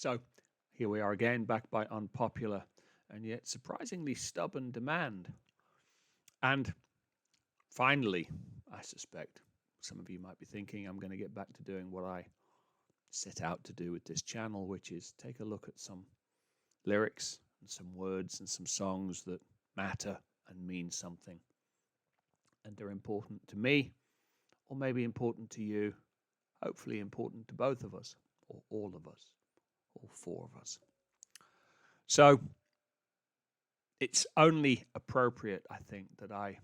So here we are again, back by unpopular and yet surprisingly stubborn demand. And finally, I suspect some of you might be thinking I'm going to get back to doing what I set out to do with this channel, which is take a look at some lyrics and some words and some songs that matter and mean something. And they're important to me, or maybe important to you, hopefully important to both of us, or all of us, all four of us. So it's only appropriate, I think, that I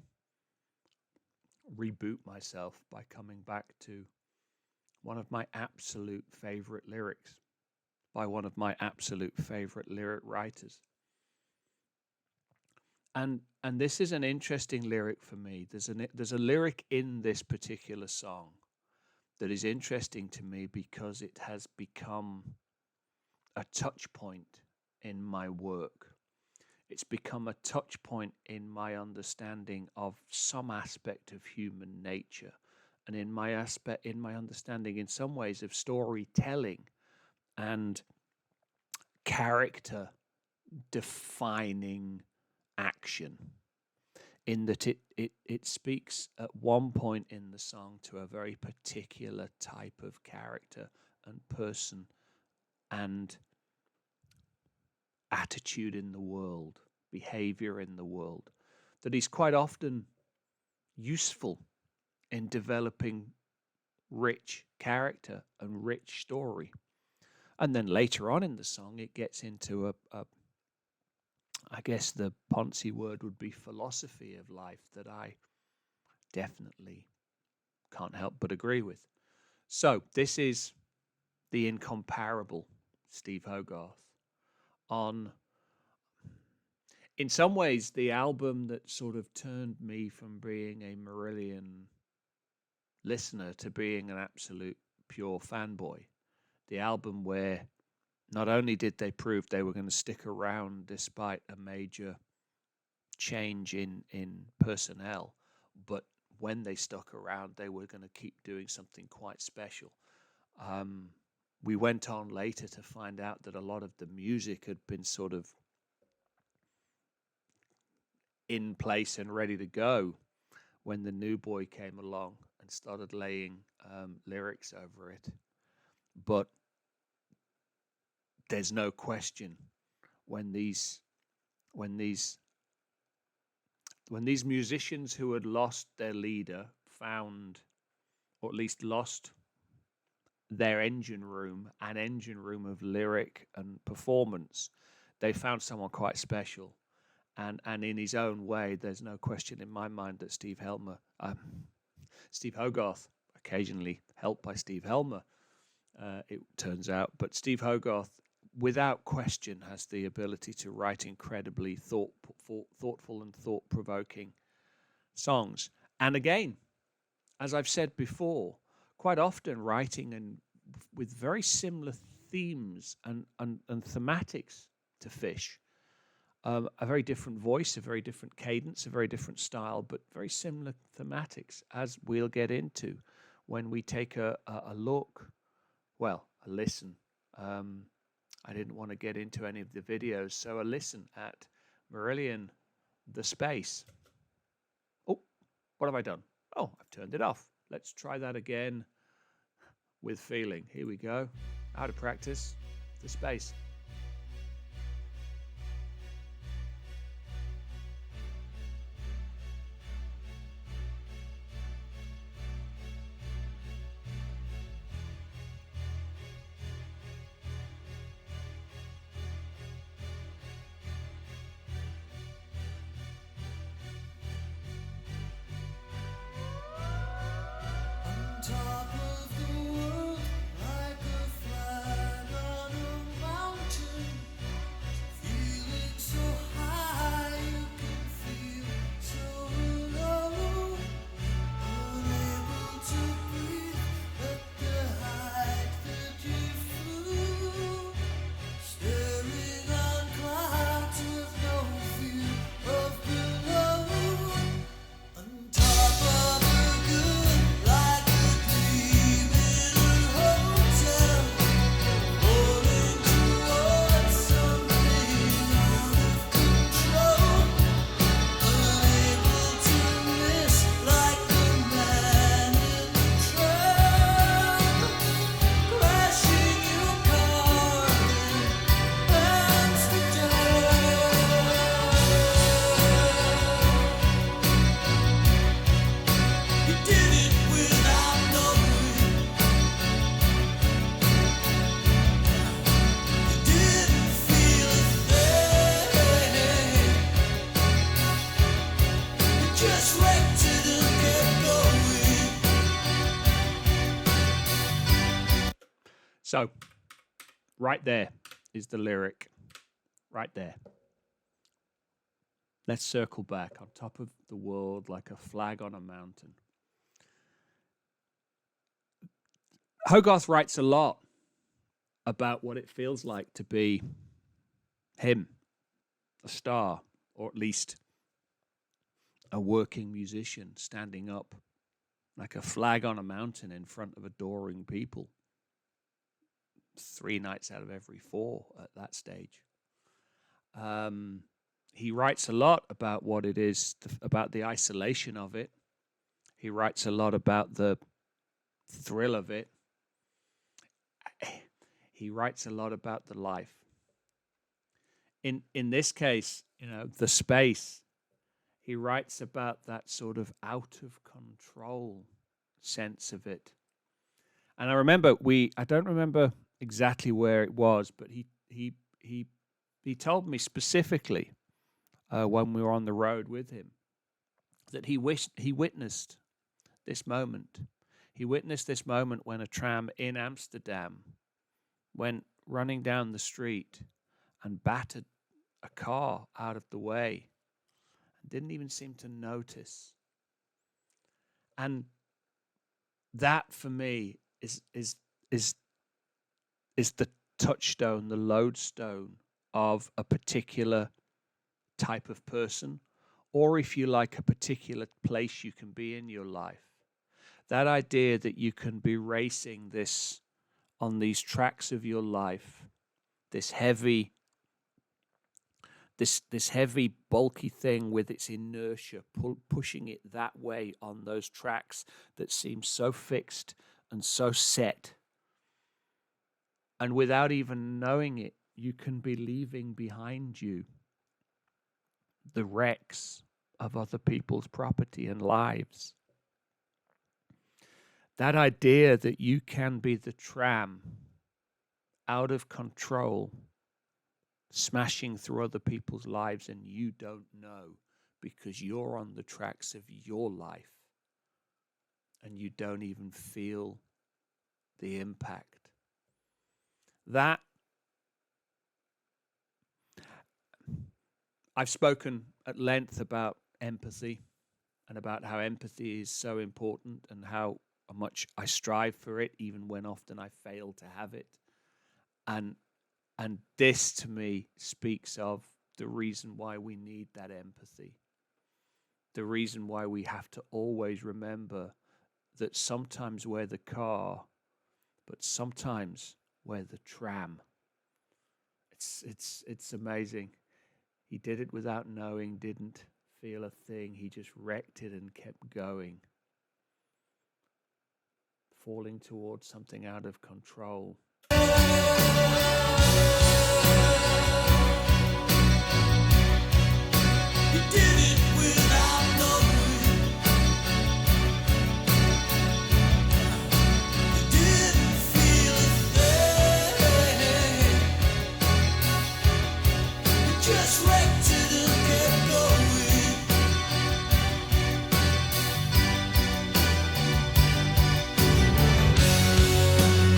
reboot myself by coming back to one of my absolute favorite lyrics by one of my absolute favorite lyric writers. And this is an interesting lyric for me. There's a lyric in this particular song that is interesting to me because it has become a touch point in my work. It's become a touch point in my understanding of some aspect of human nature, and in my understanding in some ways of storytelling and character defining action, in that it speaks at one point in the song to a very particular type of character and person and attitude in the world, behavior in the world, that is quite often useful in developing rich character and rich story. And then later on in the song, it gets into I guess the Ponzi word would be philosophy of life that I definitely can't help but agree with. So this is the incomparable Steve Hogarth on, in some ways, the album that sort of turned me from being a Marillion listener to being an absolute pure fanboy. The album where not only did they prove they were going to stick around despite a major change in personnel, but when they stuck around, they were going to keep doing something quite special. We went on later to find out that a lot of the music had been sort of in place and ready to go when the new boy came along and started laying lyrics over it. But there's no question when these musicians who had lost their leader found, or at least lost their engine room, an engine room of lyric and performance, they found someone quite special. And in his own way, there's no question in my mind that Steve Hogarth, occasionally helped by Steve Helmer, it turns out, but Steve Hogarth, without question, has the ability to write incredibly thoughtful and thought-provoking songs. And again, as I've said before, quite often writing and with very similar themes and thematics to Fish. A very different voice, a very different cadence, a very different style, but very similar thematics, as we'll get into when we take a look, well, a listen. I didn't want to get into any of the videos, so a listen at Marillion, The Space. Oh, what have I done? Oh, I've turned it off. Let's try that again with feeling. Here we go. Out of practice, The Space. Top of the world, like a flag on a mountain. So, right there is the lyric. Right there. Let's circle back. On top of the world, like a flag on a mountain. Hogarth writes a lot about what it feels like to be him, a star, or at least a working musician standing up like a flag on a mountain in front of adoring people. 3 nights out of every 4 at that stage. He writes a lot about what it is, about the isolation of it. He writes a lot about the thrill of it. He writes a lot about the life. In this case, the space, he writes about that sort of out of control sense of it. And I remember I don't remember exactly where it was, but he told me specifically when we were on the road with him that he witnessed this moment. He witnessed this moment when a tram in Amsterdam went running down the street and battered a car out of the way and didn't even seem to notice. And that for me is the touchstone, the lodestone of a particular type of person, or if you like, a particular place you can be in your life. That idea that you can be racing on these tracks of your life, this heavy, bulky thing with its inertia, pushing it that way on those tracks that seem so fixed and so set. And without even knowing it, you can be leaving behind you the wrecks of other people's property and lives. That idea that you can be the tram, out of control, smashing through other people's lives and you don't know because you're on the tracks of your life and you don't even feel the impact. That I've spoken at length about empathy and about how empathy is so important and how much I strive for it, even when often I fail to have it. And this to me speaks of the reason why we need that empathy. The reason why we have to always remember that sometimes we're the car, but sometimes we're the tram. It's amazing. He did it without knowing, didn't feel a thing. He just wrecked it and kept going, falling towards something out of control. He did it without knowing. He didn't feel a thing. He just wrecked it and kept going.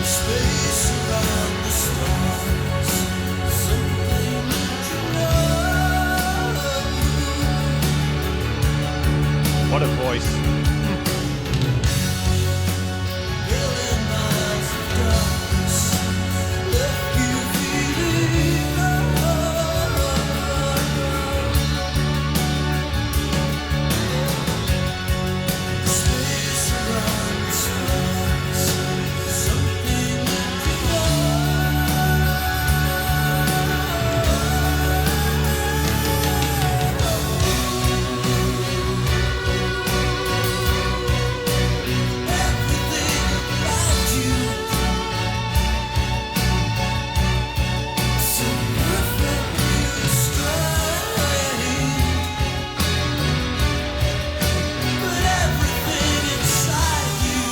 Space around the stars, something to know. What a voice. Million miles of darkness left you feeling alone. Space around the stars, something to everything about you, so perfectly restrained. But everything inside you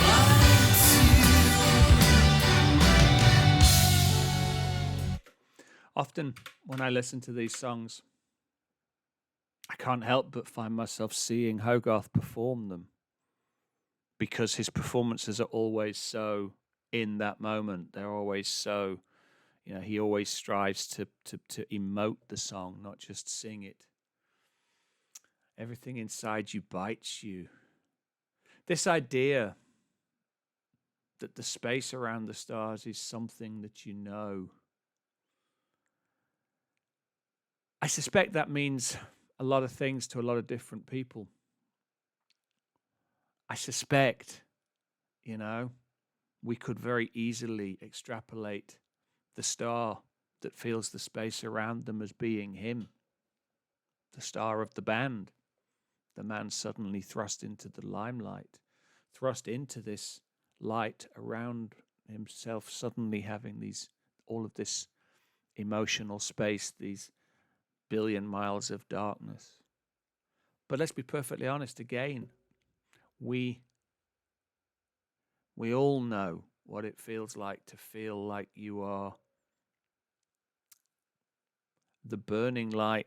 binds you. Often when I listen to these songs, I can't help but find myself seeing Hogarth perform them. because his performances are always so in that moment. They're always so, he always strives to emote the song, not just sing it. Everything inside you bites you. This idea that the space around the stars is something that you know. I suspect that means a lot of things to a lot of different people. I suspect, we could very easily extrapolate the star that feels the space around them as being him, the star of the band, the man suddenly thrust into the limelight, thrust into this light around himself, suddenly having all of this emotional space, these billion miles of darkness. But let's be perfectly honest again. We all know what it feels like to feel like you are the burning light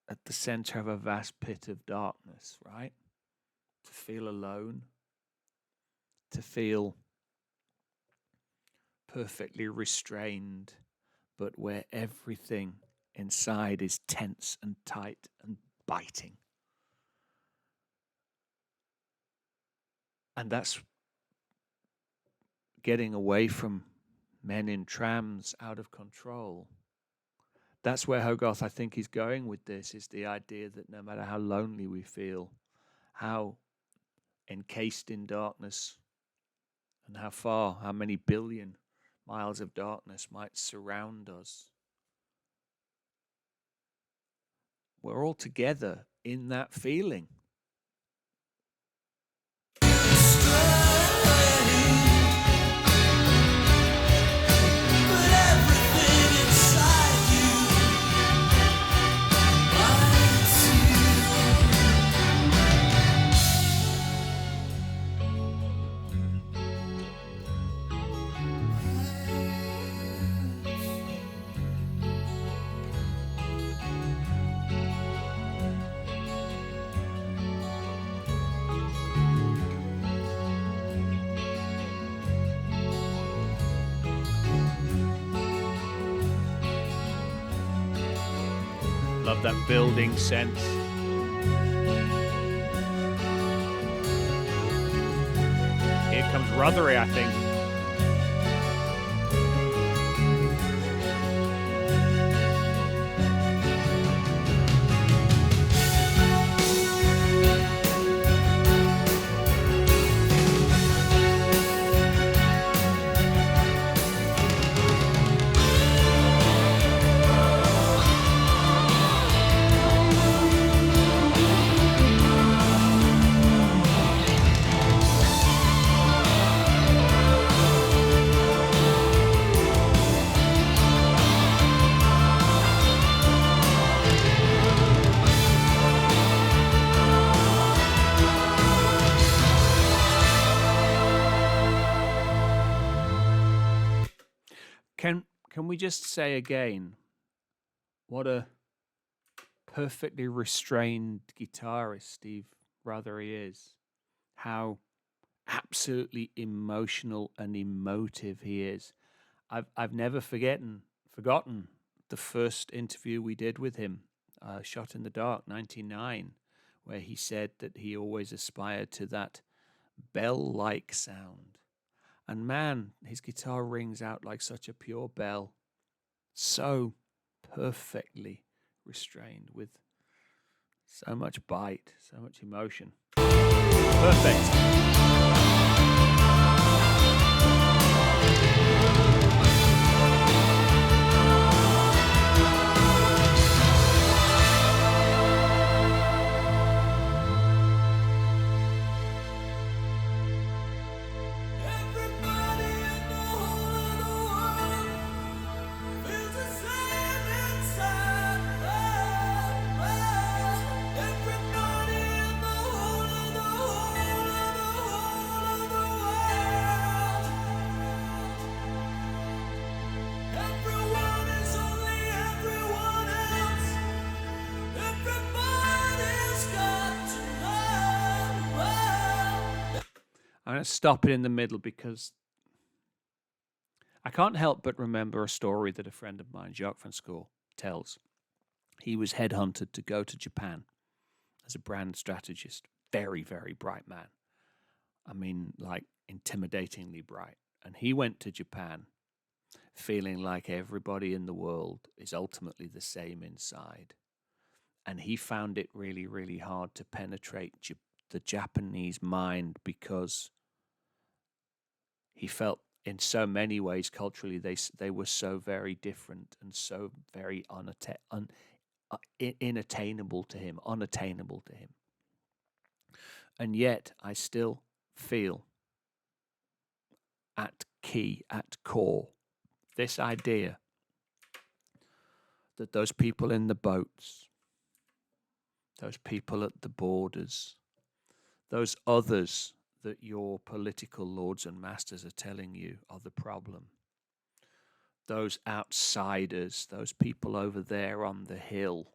at the center of a vast pit of darkness, right? To feel alone, to feel perfectly restrained, but where everything inside is tense and tight and biting. And that's getting away from men in trams out of control. That's where Hogarth, I think, is going with this, is the idea that no matter how lonely we feel, how encased in darkness, and how many billion miles of darkness might surround us, we're all together in that feeling. Love that building sense. Here comes Rothery, I think. Can we just say again what a perfectly restrained guitarist Steve Rothery is? How absolutely emotional and emotive he is. I've never forgotten the first interview we did with him, Shot in the Dark, 99, where he said that he always aspired to that bell-like sound. And man, his guitar rings out like such a pure bell. So perfectly restrained with so much bite, so much emotion. Perfect. kind of stop it in the middle because I can't help but remember a story that a friend of mine, Jacques van School, tells. He was headhunted to go to Japan as a brand strategist. Very, very bright man. I mean, like intimidatingly bright. And he went to Japan feeling like everybody in the world is ultimately the same inside. And he found it really, really hard to penetrate the Japanese mind because he felt in so many ways culturally they were so very different and so very unattainable to him. And yet I still feel at core, this idea that those people in the boats, those people at the borders, those others that your political lords and masters are telling you are the problem, those outsiders, those people over there on the hill,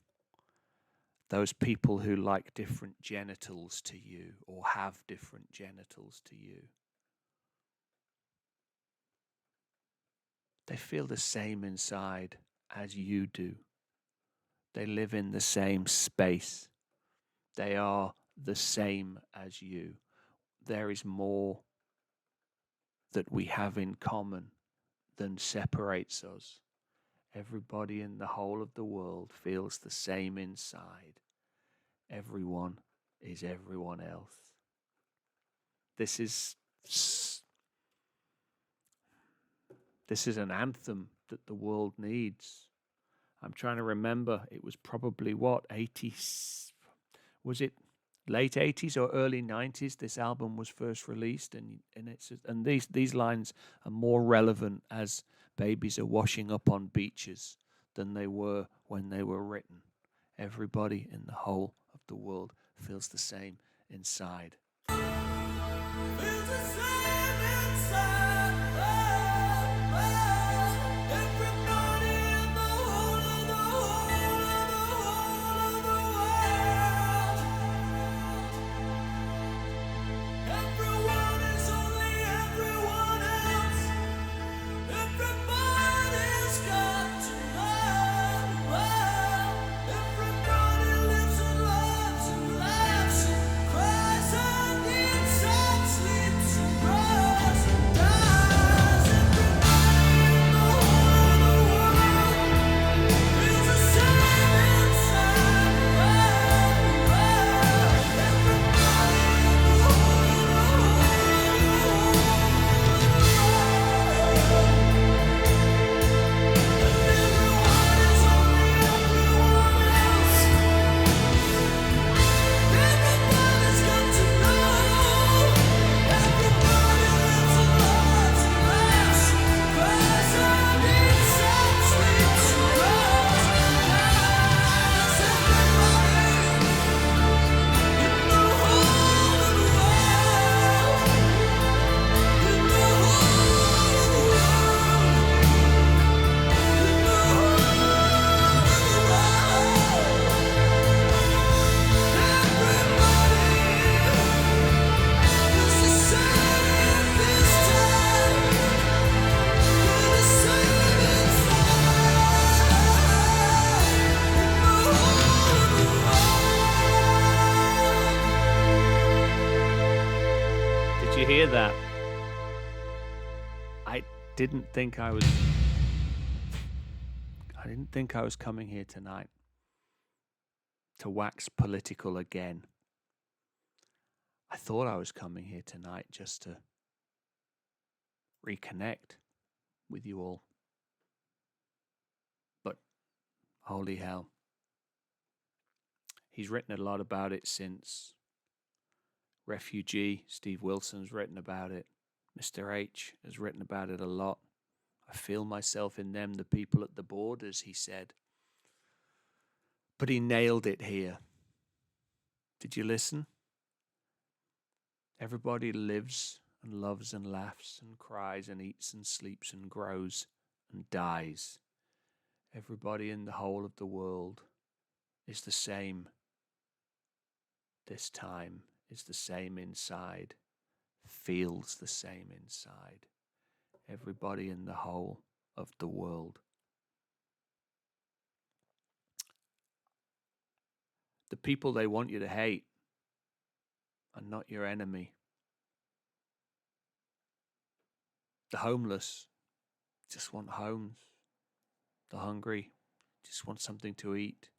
those people who like different genitals to you or have different genitals to you, they feel the same inside as you do. They live in the same space. They are the same as you. There is more that we have in common than separates us. Everybody in the whole of the world feels the same inside. Everyone is everyone else. This is an anthem that the world needs. I'm trying to remember, it was probably what, 80s, was it late 80s or early 90s this album was first released, and these lines are more relevant as babies are washing up on beaches than they were when they were written. Everybody in the whole of the world feels the same inside. Feels the same inside. Everybody in the whole of the world. Everyone is only everyone else. Everybody's got to love. Everybody lives and loves and laughs and cries and eats and sleeps and grows and dies. Everybody in the whole of the world feels the same inside. Everybody in the whole of the world. Everyone is only everyone else. Everybody's got to know. Everybody lives and loves and laughs and cries and eats and sleeps and grows and dies. Everybody in the whole of the world. In the whole of the Did you hear that? I didn't think I was coming here tonight to wax political again. I thought I was coming here tonight just to reconnect with you all. But holy hell. He's written a lot about it since. Refugee, Steve Wilson's written about it. Mr. H has written about it a lot. I feel myself in them, the people at the borders, he said. But he nailed it here. Did you listen? Everybody lives and loves and laughs and cries and eats and sleeps and grows and dies. Everybody in the whole of the world is the same. This time is the same inside, feels the same inside. Everybody in the whole of the world. The people they want you to hate are not your enemy. The homeless just want homes. The hungry just want something to eat.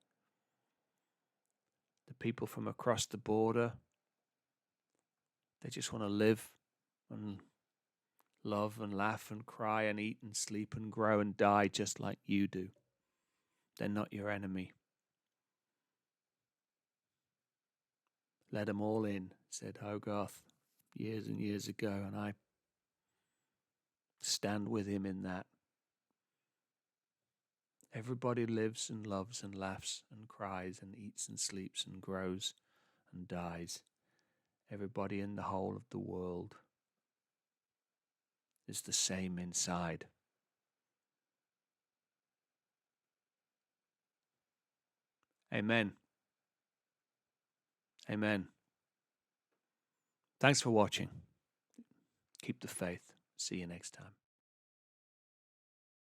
The people from across the border, they just want to live and love and laugh and cry and eat and sleep and grow and die just like you do. They're not your enemy. Let them all in, said Hogarth years and years ago, and I stand with him in that. Everybody lives and loves and laughs and cries and eats and sleeps and grows and dies. Everybody in the whole of the world is the same inside. Amen. Amen. Thanks for watching. Keep the faith. See you next time.